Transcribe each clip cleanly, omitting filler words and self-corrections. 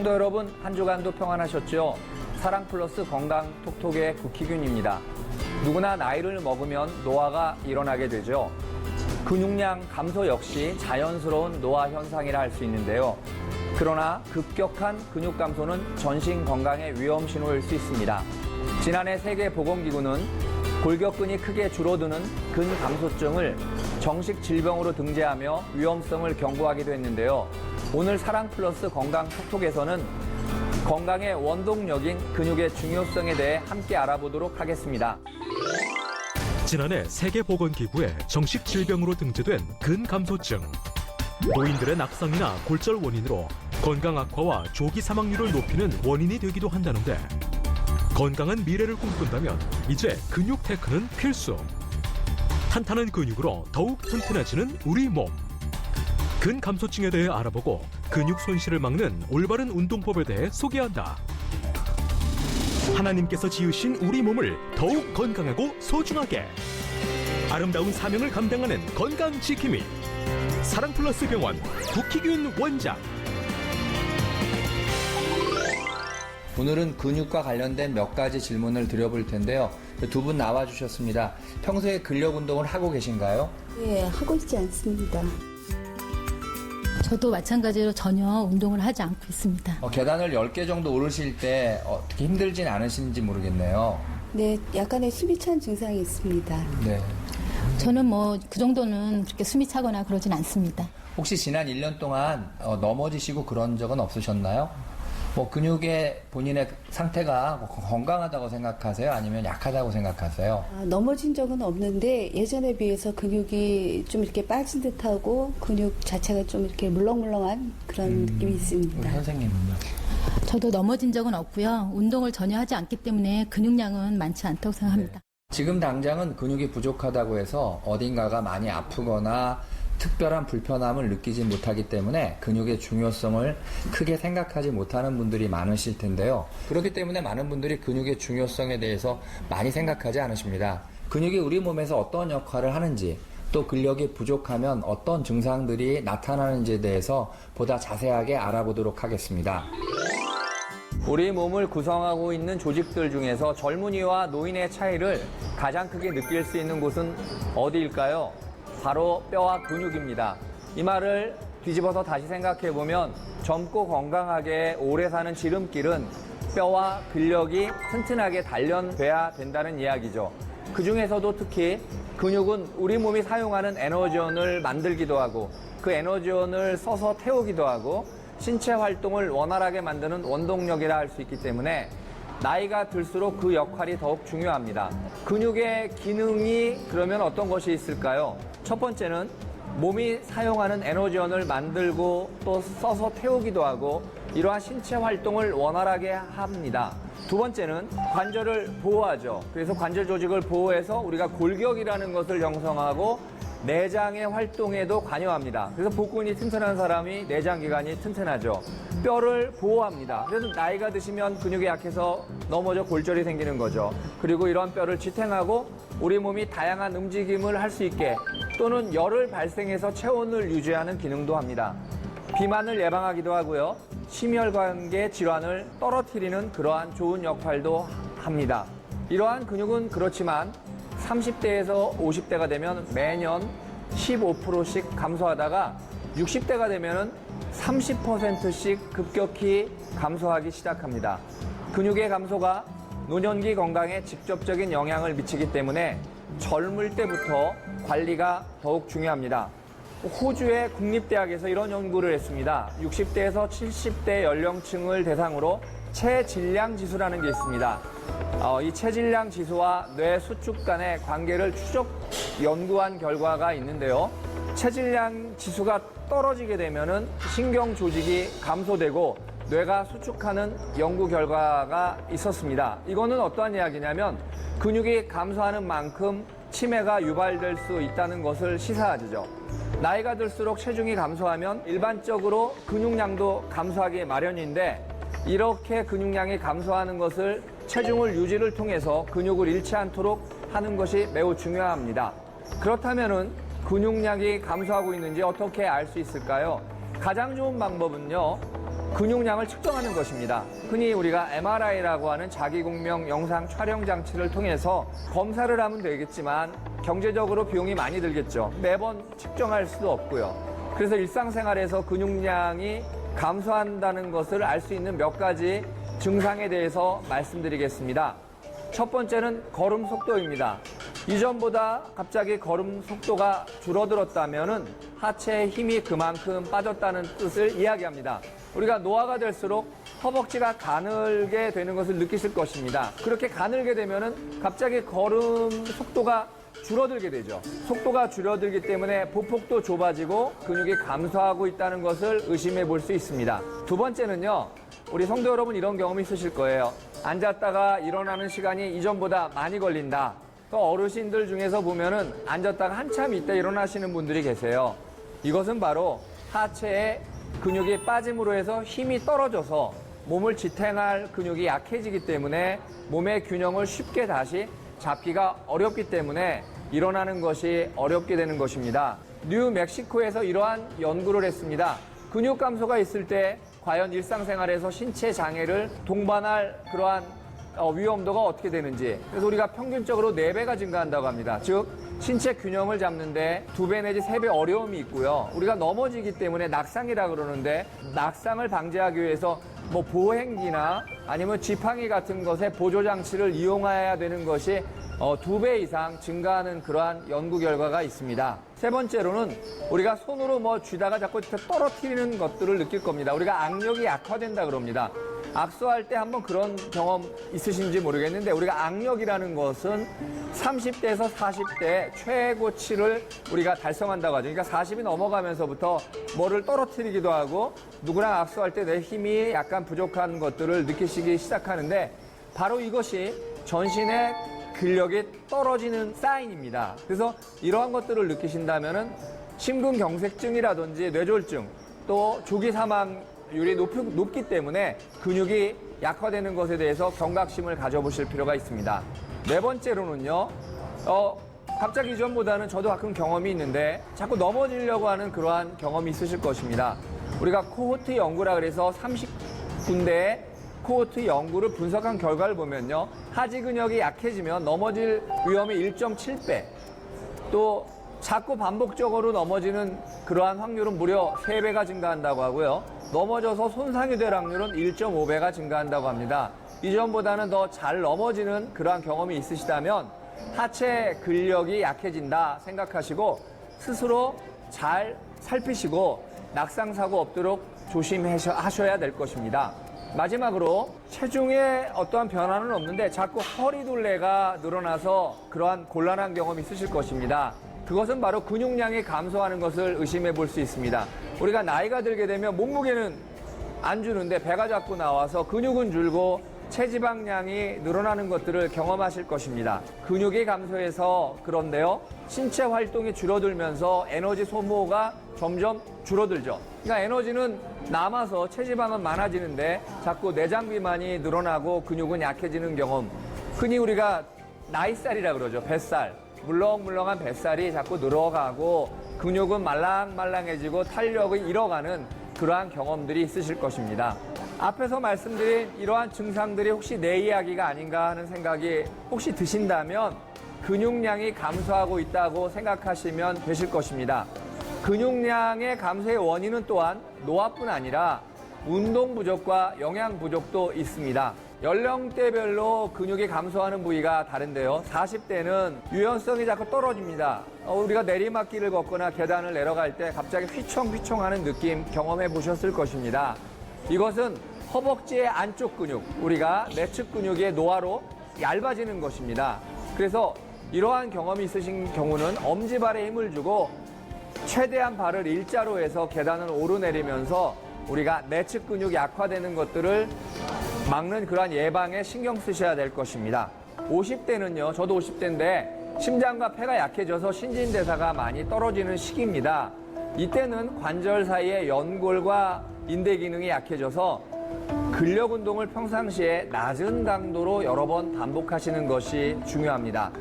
성도 여러분, 한 주간도 평안하셨죠? 사랑 플러스 건강 톡톡의 국희균입니다. 누구나 나이를 먹으면 노화가 일어나게 되죠. 근육량 감소 역시 자연스러운 노화 현상이라 할 수 있는데요. 그러나 급격한 근육 감소는 전신 건강의 위험 신호일 수 있습니다. 지난해 세계보건기구는 골격근이 크게 줄어드는 근감소증을 정식 질병으로 등재하며 위험성을 경고하기도 했는데요. 오늘 사랑 플러스 건강 톡톡에서는 건강의 원동력인 근육의 중요성에 대해 함께 알아보도록 하겠습니다. 지난해 세계보건기구에 정식 질병으로 등재된 근감소증. 노인들의 낙상이나 골절 원인으로 건강 악화와 조기 사망률을 높이는 원인이 되기도 한다는데 건강한 미래를 꿈꾼다면 이제 근육 테크는 필수. 탄탄한 근육으로 더욱 튼튼해지는 우리 몸. 근감소증에 대해 알아보고 근육 손실을 막는 올바른 운동법에 대해 소개한다. 하나님께서 지으신 우리 몸을 더욱 건강하고 소중하게. 아름다운 사명을 감당하는 건강지킴이. 사랑플러스 병원 국희균 원장. 오늘은 근육과 관련된 몇 가지 질문을 드려볼 텐데요. 두 분 나와주셨습니다. 평소에 근력 운동을 하고 계신가요? 네, 하고 있지 않습니다. 저도 마찬가지로 전혀 운동을 하지 않고 있습니다. 계단을 10개 정도 오르실 때 어떻게 힘들진 않으신지 모르겠네요. 네, 약간의 숨이 찬 증상이 있습니다. 네. 저는 뭐 그 정도는 그렇게 숨이 차거나 그러진 않습니다. 혹시 지난 1년 동안 넘어지시고 그런 적은 없으셨나요? 근육의 본인의 상태가 건강하다고 생각하세요? 아니면 약하다고 생각하세요? 넘어진 적은 없는데 예전에 비해서 근육이 좀 이렇게 빠진 듯하고 근육 자체가 좀 이렇게 물렁물렁한 그런 느낌이 우리 있습니다. 선생님은요? 저도 넘어진 적은 없고요. 운동을 전혀 하지 않기 때문에 근육량은 많지 않다고 생각합니다. 지금 당장은 근육이 부족하다고 해서 어딘가가 많이 아프거나 특별한 불편함을 느끼지 못하기 때문에 근육의 중요성을 크게 생각하지 못하는 분들이 많으실 텐데요. 그렇기 때문에 많은 분들이 근육의 중요성에 대해서 많이 생각하지 않으십니다. 근육이 우리 몸에서 어떤 역할을 하는지, 또 근력이 부족하면 어떤 증상들이 나타나는지에 대해서 보다 자세하게 알아보도록 하겠습니다. 우리 몸을 구성하고 있는 조직들 중에서 젊은이와 노인의 차이를 가장 크게 느낄 수 있는 곳은 어디일까요? 바로 뼈와 근육입니다. 이 말을 뒤집어서 다시 생각해보면 젊고 건강하게 오래 사는 지름길은 뼈와 근력이 튼튼하게 단련돼야 된다는 이야기죠. 그 중에서도 특히 근육은 우리 몸이 사용하는 에너지원을 만들기도 하고 그 에너지원을 써서 태우기도 하고 신체 활동을 원활하게 만드는 원동력이라 할 수 있기 때문에 나이가 들수록 그 역할이 더욱 중요합니다. 근육의 기능이 그러면 어떤 것이 있을까요? 첫 번째는 몸이 사용하는 에너지원을 만들고 또 써서 태우기도 하고 이러한 신체 활동을 원활하게 합니다. 두 번째는 관절을 보호하죠. 그래서 관절 조직을 보호해서 우리가 골격이라는 것을 형성하고 내장의 활동에도 관여합니다. 그래서 복근이 튼튼한 사람이 내장 기관이 튼튼하죠. 뼈를 보호합니다. 그래서 나이가 드시면 근육이 약해서 넘어져 골절이 생기는 거죠. 그리고 이런 뼈를 지탱하고 우리 몸이 다양한 움직임을 할 수 있게 또는 열을 발생해서 체온을 유지하는 기능도 합니다. 비만을 예방하기도 하고요. 심혈관계 질환을 떨어뜨리는 그러한 좋은 역할도 합니다. 이러한 근육은 그렇지만 30대에서 50대가 되면 매년 15%씩 감소하다가 60대가 되면 30%씩 급격히 감소하기 시작합니다. 근육의 감소가 노년기 건강에 직접적인 영향을 미치기 때문에 젊을 때부터 관리가 더욱 중요합니다. 호주의 국립대학에서 이런 연구를 했습니다. 60대에서 70대 연령층을 대상으로 체질량 지수라는 게 있습니다. 이 체질량 지수와 뇌 수축 간의 관계를 연구한 결과가 있는데요. 체질량 지수가 떨어지게 되면은 신경 조직이 감소되고 뇌가 수축하는 연구 결과가 있었습니다. 이거는 어떠한 이야기냐면 근육이 감소하는 만큼 치매가 유발될 수 있다는 것을 시사하죠. 나이가 들수록 체중이 감소하면 일반적으로 근육량도 감소하기 마련인데 이렇게 근육량이 감소하는 것을 체중을 유지를 통해서 근육을 잃지 않도록 하는 것이 매우 중요합니다. 그렇다면은 근육량이 감소하고 있는지 어떻게 알 수 있을까요? 가장 좋은 방법은요, 근육량을 측정하는 것입니다. 흔히 우리가 MRI라고 하는 자기공명 영상 촬영 장치를 통해서 검사를 하면 되겠지만 경제적으로 비용이 많이 들겠죠. 매번 측정할 수도 없고요. 그래서 일상생활에서 근육량이 감소한다는 것을 알 수 있는 몇 가지 증상에 대해서 말씀드리겠습니다. 첫 번째는 걸음 속도입니다. 이전보다 갑자기 걸음 속도가 줄어들었다면 하체의 힘이 그만큼 빠졌다는 뜻을 이야기합니다. 우리가 노화가 될수록 허벅지가 가늘게 되는 것을 느끼실 것입니다. 그렇게 가늘게 되면 갑자기 걸음 속도가 줄어들게 되죠. 속도가 줄어들기 때문에 보폭도 좁아지고 근육이 감소하고 있다는 것을 의심해 볼 수 있습니다. 두 번째는요, 우리 성도 여러분 이런 경험이 있으실 거예요. 앉았다가 일어나는 시간이 이전보다 많이 걸린다. 또 어르신들 중에서 보면은 앉았다가 한참 있다 일어나시는 분들이 계세요. 이것은 바로 하체에 근육이 빠짐으로 해서 힘이 떨어져서 몸을 지탱할 근육이 약해지기 때문에 몸의 균형을 쉽게 다시 잡기가 어렵기 때문에 일어나는 것이 어렵게 되는 것입니다. 뉴멕시코에서 이러한 연구를 했습니다. 근육 감소가 있을 때 과연 일상생활에서 신체 장애를 동반할 그러한 위험도가 어떻게 되는지. 그래서 우리가 평균적으로 4배가 증가한다고 합니다. 즉 신체 균형을 잡는데 2배 내지 3배 어려움이 있고요. 우리가 넘어지기 때문에 낙상이라 그러는데 낙상을 방지하기 위해서 뭐 보행기나 아니면 지팡이 같은 것의 보조장치를 이용해야 되는 것이 2배 이상 증가하는 그러한 연구 결과가 있습니다. 세 번째로는 우리가 손으로 뭐 쥐다가 자꾸 떨어뜨리는 것들을 느낄 겁니다. 우리가 악력이 약화된다 그럽니다. 악수할 때 한번 그런 경험 있으신지 모르겠는데 우리가 악력이라는 것은 30대에서 40대 최고치를 우리가 달성한다고 하죠. 그러니까 40이 넘어가면서부터 뭐를 떨어뜨리기도 하고 누구랑 악수할 때 내 힘이 약간 부족한 것들을 느끼시기 시작하는데 바로 이것이 전신의 근력이 떨어지는 사인입니다. 그래서 이러한 것들을 느끼신다면은 심근경색증이라든지 뇌졸중 또 조기 사망률이 높기 때문에 근육이 약화되는 것에 대해서 경각심을 가져보실 필요가 있습니다. 네 번째로는요, 갑자기 이전보다는 저도 가끔 경험이 있는데 자꾸 넘어지려고 하는 그러한 경험이 있으실 것입니다. 우리가 코호트 연구라 그래서 30군데의 코호트 연구를 분석한 결과를 보면요, 하지 근육이 약해지면 넘어질 위험이 1.7배, 또 자꾸 반복적으로 넘어지는 그러한 확률은 무려 3배가 증가한다고 하고요. 넘어져서 손상이 될 확률은 1.5배가 증가한다고 합니다. 이전보다는 더 잘 넘어지는 그러한 경험이 있으시다면 하체 근력이 약해진다 생각하시고 스스로 잘 살피시고 낙상사고 없도록 조심하셔야 될 것입니다. 마지막으로 체중에 어떠한 변화는 없는데 자꾸 허리둘레가 늘어나서 그러한 곤란한 경험이 있으실 것입니다. 그것은 바로 근육량이 감소하는 것을 의심해 볼 수 있습니다. 우리가 나이가 들게 되면 몸무게는 안 주는데 배가 자꾸 나와서 근육은 줄고 체지방량이 늘어나는 것들을 경험하실 것입니다. 근육이 감소해서 그런데요, 신체 활동이 줄어들면서 에너지 소모가 점점 줄어들죠. 그러니까 에너지는 남아서 체지방은 많아지는데 자꾸 내장 비만이 늘어나고 근육은 약해지는 경험. 흔히 우리가 나이살이라 그러죠. 뱃살. 물렁물렁한 뱃살이 자꾸 늘어가고 근육은 말랑말랑해지고 탄력이 잃어가는 그러한 경험들이 있으실 것입니다. 앞에서 말씀드린 이러한 증상들이 혹시 내 이야기가 아닌가 하는 생각이 혹시 드신다면 근육량이 감소하고 있다고 생각하시면 되실 것입니다. 근육량의 감소의 원인은 또한 노화뿐 아니라 운동 부족과 영양 부족도 있습니다. 연령대별로 근육이 감소하는 부위가 다른데요. 40대는 유연성이 자꾸 떨어집니다. 우리가 내리막길을 걷거나 계단을 내려갈 때 갑자기 휘청휘청하는 느낌 경험해 보셨을 것입니다. 이것은 허벅지의 안쪽 근육, 우리가 내측 근육의 노화로 얇아지는 것입니다. 그래서 이러한 경험이 있으신 경우는 엄지발에 힘을 주고 최대한 발을 일자로 해서 계단을 오르내리면서 우리가 내측 근육이 약화되는 것들을 막는 그러한 예방에 신경 쓰셔야 될 것입니다. 50대는요, 저도 50대인데 심장과 폐가 약해져서 신진대사가 많이 떨어지는 시기입니다. 이때는 관절 사이의 연골과 인대 기능이 약해져서 근력 운동을 평상시에 낮은 강도로 여러 번 반복하시는 것이 중요합니다.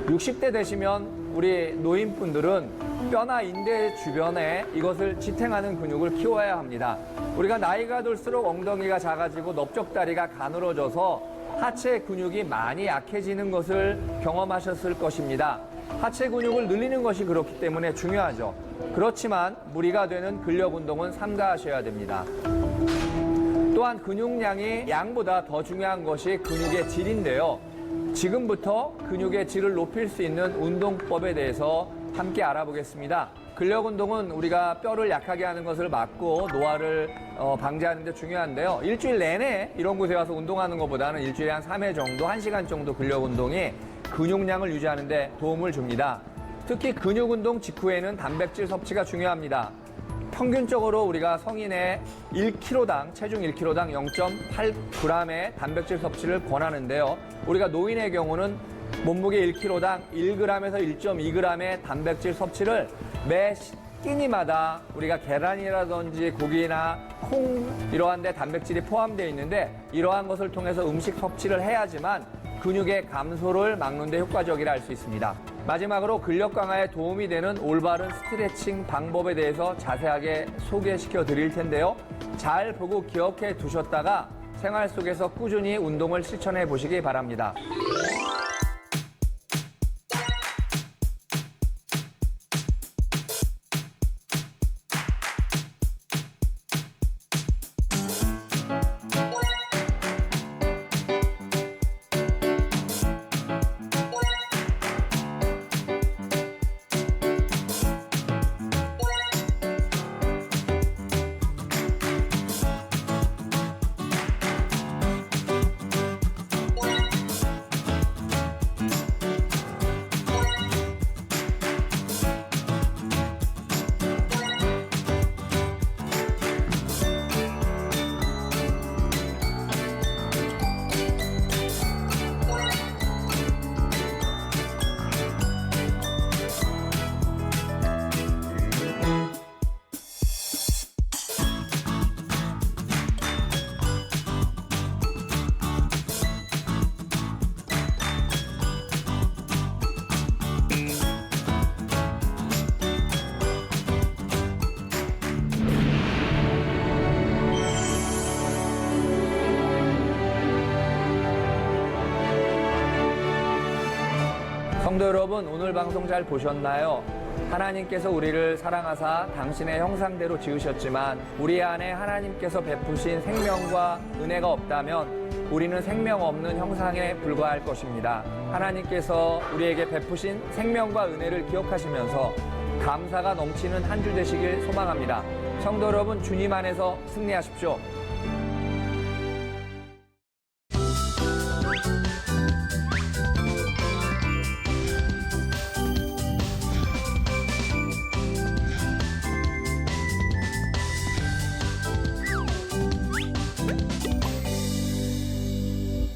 60대 되시면 우리 노인분들은 뼈나 인대 주변에 이것을 지탱하는 근육을 키워야 합니다. 우리가 나이가 들수록 엉덩이가 작아지고 넓적다리가 가늘어져서 하체 근육이 많이 약해지는 것을 경험하셨을 것입니다. 하체 근육을 늘리는 것이 그렇기 때문에 중요하죠. 그렇지만 무리가 되는 근력 운동은 삼가하셔야 됩니다. 또한 근육량이 양보다 더 중요한 것이 근육의 질인데요. 지금부터 근육의 질을 높일 수 있는 운동법에 대해서 함께 알아보겠습니다. 근력 운동은 우리가 뼈를 약하게 하는 것을 막고 노화를 방지하는 데 중요한데요. 일주일 내내 이런 곳에 와서 운동하는 것보다는 일주일에 한 3회 정도, 1시간 정도 근력 운동이 근육량을 유지하는 데 도움을 줍니다. 특히 근육 운동 직후에는 단백질 섭취가 중요합니다. 평균적으로 우리가 성인의 1kg당, 체중 1kg당 0.8g의 단백질 섭취를 권하는데요. 우리가 노인의 경우는 몸무게 1kg당 1g에서 1.2g의 단백질 섭취를 매 끼니마다 우리가 계란이라든지 고기나 콩 이러한 데 단백질이 포함되어 있는데 이러한 것을 통해서 음식 섭취를 해야지만 근육의 감소를 막는 데 효과적이라 할 수 있습니다. 마지막으로 근력 강화에 도움이 되는 올바른 스트레칭 방법에 대해서 자세하게 소개시켜 드릴 텐데요. 잘 보고 기억해 두셨다가 생활 속에서 꾸준히 운동을 실천해 보시기 바랍니다. 성도 여러분, 오늘 방송 잘 보셨나요? 하나님께서 우리를 사랑하사 당신의 형상대로 지으셨지만 우리 안에 하나님께서 베푸신 생명과 은혜가 없다면 우리는 생명 없는 형상에 불과할 것입니다. 하나님께서 우리에게 베푸신 생명과 은혜를 기억하시면서 감사가 넘치는 한 주 되시길 소망합니다. 성도 여러분, 주님 안에서 승리하십시오.